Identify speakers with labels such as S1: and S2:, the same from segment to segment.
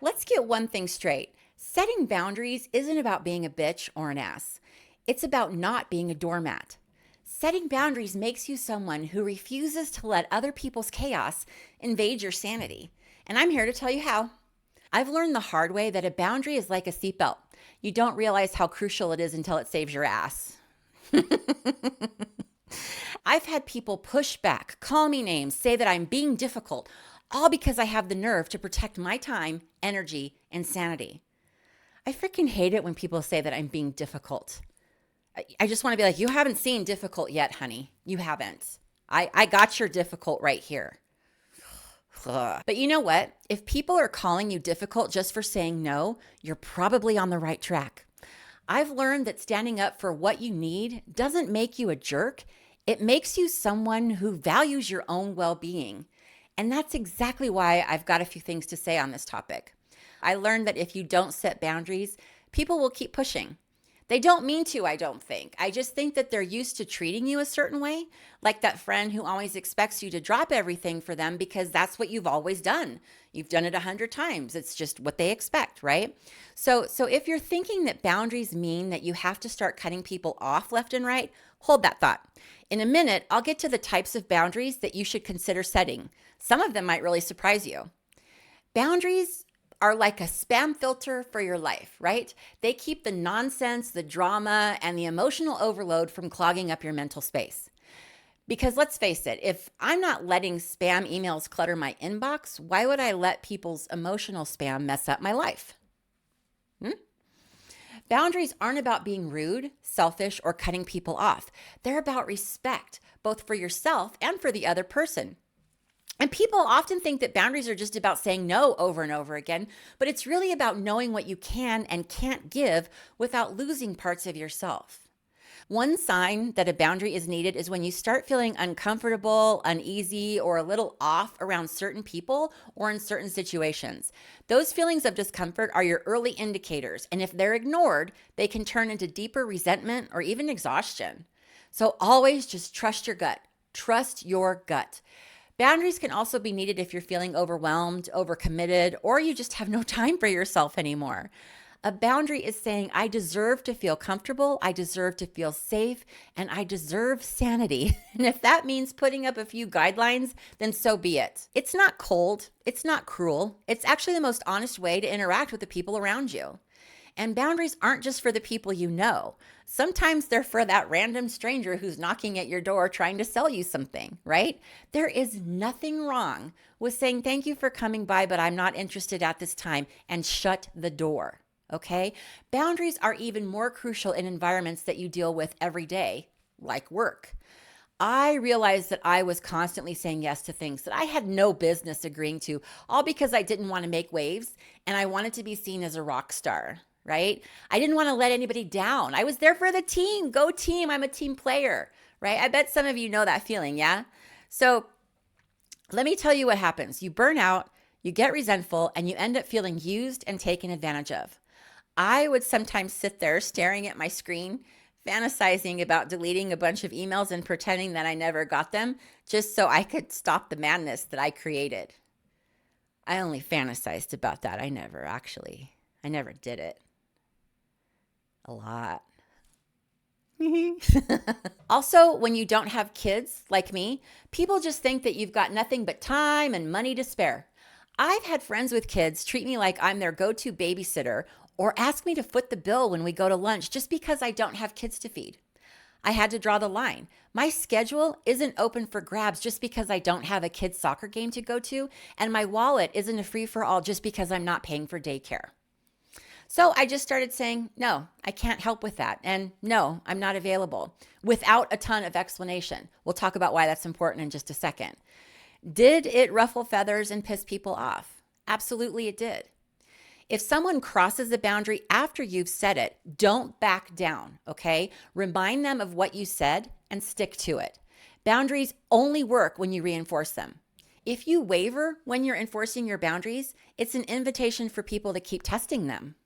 S1: Let's get one thing straight. Setting boundaries isn't about being a bitch or an ass. It's about not being a doormat. Setting boundaries makes you someone who refuses to let other people's chaos invade your sanity. And I'm here to tell you how. I've learned the hard way that a boundary is like a seatbelt. You don't realize how crucial it is until it saves your ass. I've had people push back, call me names, say that I'm being difficult, all because I have the nerve to protect my time, energy, and sanity. I freaking hate it when people say that I'm being difficult. I just want to be like, you haven't seen difficult yet, honey. You haven't. I got your difficult right here. But you know what? If people are calling you difficult just for saying no, you're probably on the right track. I've learned that standing up for what you need doesn't make you a jerk. It makes you someone who values your own well-being. And that's exactly why I've got a few things to say on this topic. I learned that if you don't set boundaries, people will keep pushing. They don't mean to, I don't think. I just think that they're used to treating you a certain way, like that friend who always expects you to drop everything for them because that's what you've always done. You've done it 100 times. It's just what they expect, right? So if you're thinking that boundaries mean that you have to start cutting people off left and right, hold that thought. In a minute, I'll get to the types of boundaries that you should consider setting. Some of them might really surprise you. Boundaries are like a spam filter for your life, right? They keep the nonsense, the drama, and the emotional overload from clogging up your mental space. Because let's face it, if I'm not letting spam emails clutter my inbox, why would I let people's emotional spam mess up my life? Boundaries aren't about being rude, selfish, or cutting people off. They're about respect, both for yourself and for the other person. And people often think that boundaries are just about saying no over and over again, but it's really about knowing what you can and can't give without losing parts of yourself. One sign that a boundary is needed is when you start feeling uncomfortable, uneasy, or a little off around certain people or in certain situations. Those feelings of discomfort are your early indicators, and if they're ignored, they can turn into deeper resentment or even exhaustion. So always just trust your gut. Trust your gut. Boundaries can also be needed if you're feeling overwhelmed, overcommitted, or you just have no time for yourself anymore. A boundary is saying, I deserve to feel comfortable, I deserve to feel safe, and I deserve sanity. And if that means putting up a few guidelines, then so be it. It's not cold, it's not cruel. It's actually the most honest way to interact with the people around you. And boundaries aren't just for the people you know. Sometimes they're for that random stranger who's knocking at your door trying to sell you something, right? There is nothing wrong with saying thank you for coming by, but I'm not interested at this time, and shut the door, okay? Boundaries are even more crucial in environments that you deal with every day, like work. I realized that I was constantly saying yes to things that I had no business agreeing to, all because I didn't want to make waves and I wanted to be seen as a rock star, right? I didn't want to let anybody down. I was there for the team. Go team. I'm a team player, right? I bet some of you know that feeling, yeah? So let me tell you what happens. You burn out, you get resentful, and you end up feeling used and taken advantage of. I would sometimes sit there staring at my screen, fantasizing about deleting a bunch of emails and pretending that I never got them just so I could stop the madness that I created. I only fantasized about that. I never did it. A lot. Also, when you don't have kids like me, people just think that you've got nothing but time and money to spare. I've had friends with kids treat me like I'm their go-to babysitter or ask me to foot the bill when we go to lunch just because I don't have kids to feed. I had to draw the line. My schedule isn't open for grabs just because I don't have a kid's soccer game to go to, and my wallet isn't a free-for-all just because I'm not paying for daycare. So I just started saying, no, I can't help with that. And no, I'm not available without a ton of explanation. We'll talk about why that's important in just a second. Did it ruffle feathers and piss people off? Absolutely it did. If someone crosses a boundary after you've said it, don't back down, okay? Remind them of what you said and stick to it. Boundaries only work when you reinforce them. If you waver when you're enforcing your boundaries, it's an invitation for people to keep testing them.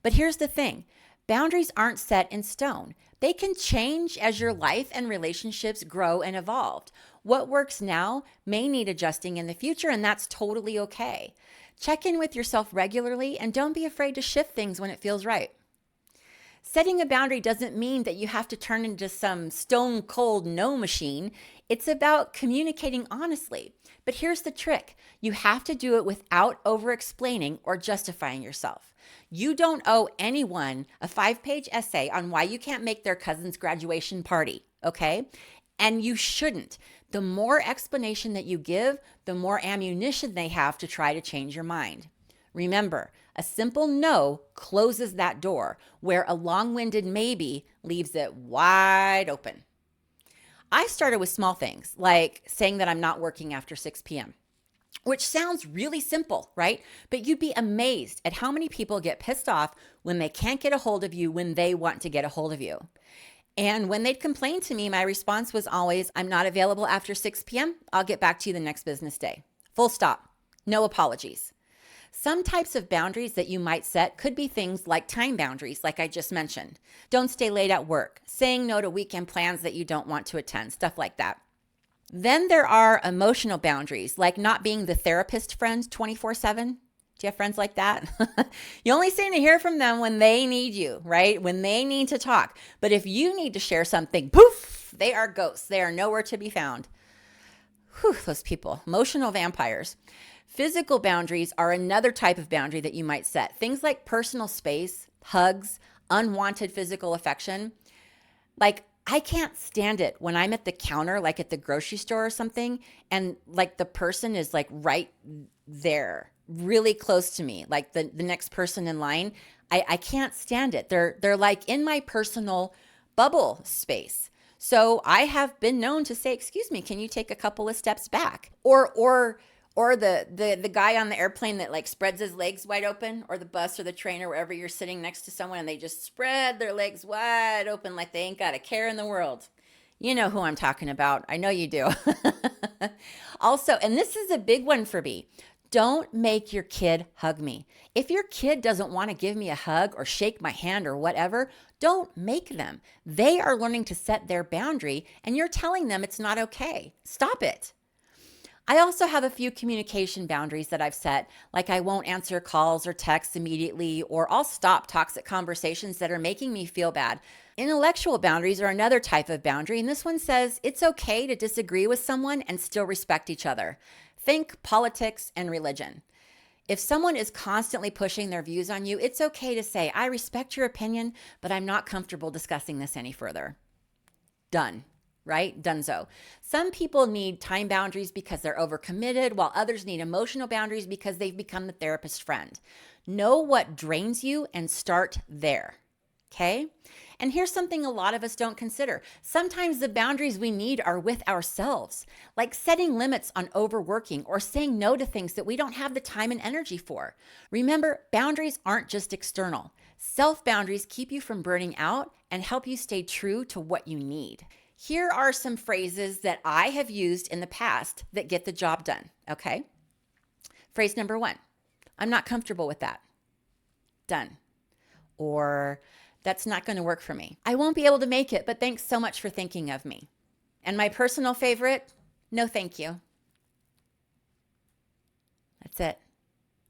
S1: But here's the thing, boundaries aren't set in stone. They can change as your life and relationships grow and evolve. What works now may need adjusting in the future, and that's totally okay. Check in with yourself regularly and don't be afraid to shift things when it feels right. Setting a boundary doesn't mean that you have to turn into some stone cold no machine. It's about communicating honestly. But here's the trick. You have to do it without over-explaining or justifying yourself. You don't owe anyone a 5-page essay on why you can't make their cousin's graduation party, okay? And you shouldn't. The more explanation that you give, the more ammunition they have to try to change your mind. Remember, a simple no closes that door, where a long-winded maybe leaves it wide open. I started with small things, like saying that I'm not working after 6 p.m., which sounds really simple, right? But you'd be amazed at how many people get pissed off when they can't get a hold of you when they want to get a hold of you. And when they'd complain to me, my response was always, I'm not available after 6 p.m. I'll get back to you the next business day. Full stop. No apologies. Some types of boundaries that you might set could be things like time boundaries, like I just mentioned. Don't stay late at work, saying no to weekend plans that you don't want to attend, stuff like that. Then there are emotional boundaries, like not being the therapist friend 24/7. Do you have friends like that? You only seem to hear from them when they need you, right? When they need to talk. But if you need to share something, poof, they are ghosts. They are nowhere to be found. Whew, those people, emotional vampires. Physical boundaries are another type of boundary that you might set. Things like personal space, hugs, unwanted physical affection. Like, I can't stand it when I'm at the counter, like at the grocery store or something, and like the person is like right there, really close to me, like the next person in line. I can't stand it. They're like in my personal bubble space. So I have been known to say, excuse me, can you take a couple of steps back? Or the guy on the airplane that like spreads his legs wide open, or the bus or the train or wherever you're sitting next to someone and they just spread their legs wide open like they ain't got a care in the world. You know who I'm talking about. I know you do. Also, and this is a big one for me, don't make your kid hug me. If your kid doesn't want to give me a hug or shake my hand or whatever, don't make them. They are learning to set their boundary and you're telling them it's not okay. Stop it. I also have a few communication boundaries that I've set, like I won't answer calls or texts immediately, or I'll stop toxic conversations that are making me feel bad. Intellectual boundaries are another type of boundary, and this one says it's okay to disagree with someone and still respect each other. Think politics and religion. If someone is constantly pushing their views on you, it's okay to say, I respect your opinion, but I'm not comfortable discussing this any further. Done. Right? Dunzo. Some people need time boundaries because they're overcommitted, while others need emotional boundaries because they've become the therapist friend. Know what drains you and start there. Okay? And here's something a lot of us don't consider. Sometimes the boundaries we need are with ourselves, like setting limits on overworking or saying no to things that we don't have the time and energy for. Remember, boundaries aren't just external. Self-boundaries keep you from burning out and help you stay true to what you need. Here are some phrases that I have used in the past that get the job done, okay? Phrase number 1, I'm not comfortable with that. Done. Or, that's not going to work for me. I won't be able to make it, but thanks so much for thinking of me. And my personal favorite, no thank you. That's it.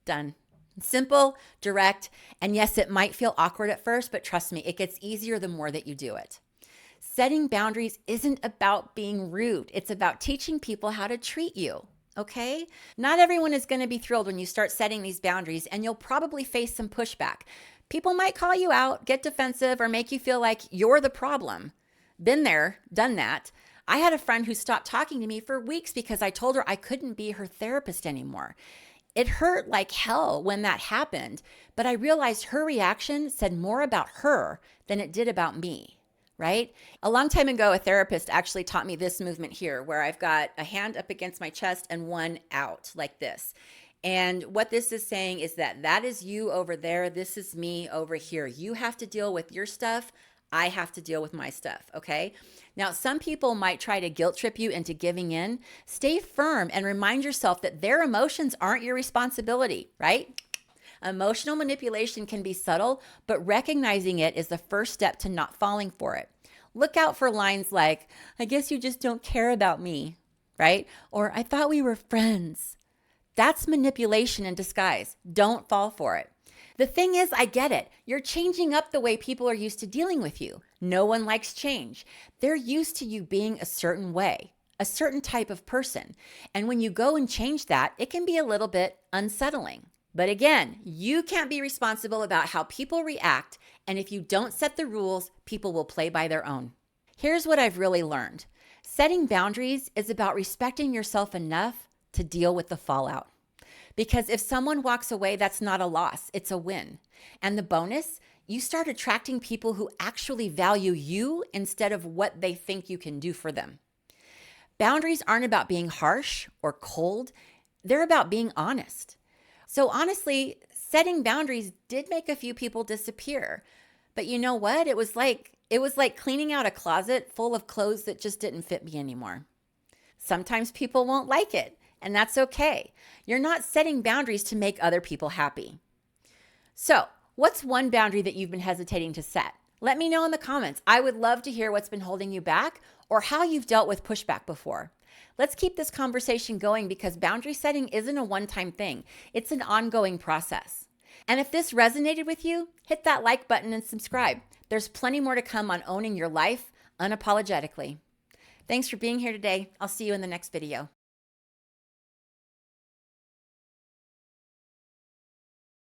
S1: Done. Simple, direct, and yes, it might feel awkward at first, but trust me, it gets easier the more that you do it. Setting boundaries isn't about being rude. It's about teaching people how to treat you, okay? Not everyone is going to be thrilled when you start setting these boundaries, and you'll probably face some pushback. People might call you out, get defensive, or make you feel like you're the problem. Been there, done that. I had a friend who stopped talking to me for weeks because I told her I couldn't be her therapist anymore. It hurt like hell when that happened, but I realized her reaction said more about her than it did about me. Right? A long time ago, a therapist actually taught me this movement here, where I've got a hand up against my chest and one out like this. And what this is saying is that is you over there. This is me over here. You have to deal with your stuff. I have to deal with my stuff. Okay. Now, some people might try to guilt trip you into giving in. Stay firm and remind yourself that their emotions aren't your responsibility, right? Emotional manipulation can be subtle, but recognizing it is the first step to not falling for it. Look out for lines like, I guess you just don't care about me, right? Or I thought we were friends. That's manipulation in disguise. Don't fall for it. The thing is, I get it. You're changing up the way people are used to dealing with you. No one likes change. They're used to you being a certain way, a certain type of person. And when you go and change that, it can be a little bit unsettling. But again, you can't be responsible about how people react. And if you don't set the rules, people will play by their own. Here's what I've really learned. Setting boundaries is about respecting yourself enough to deal with the fallout. Because if someone walks away, that's not a loss, it's a win. And the bonus, you start attracting people who actually value you instead of what they think you can do for them. Boundaries aren't about being harsh or cold, they're about being honest. So honestly, setting boundaries did make a few people disappear. But you know what? It was like cleaning out a closet full of clothes that just didn't fit me anymore. Sometimes people won't like it, and that's okay. You're not setting boundaries to make other people happy. So, what's one boundary that you've been hesitating to set? Let me know in the comments. I would love to hear what's been holding you back or how you've dealt with pushback before. Let's keep this conversation going because boundary setting isn't a one-time thing. It's an ongoing process. And if this resonated with you, hit that like button and subscribe. There's plenty more to come on owning your life unapologetically. Thanks for being here today. I'll see you in the next video.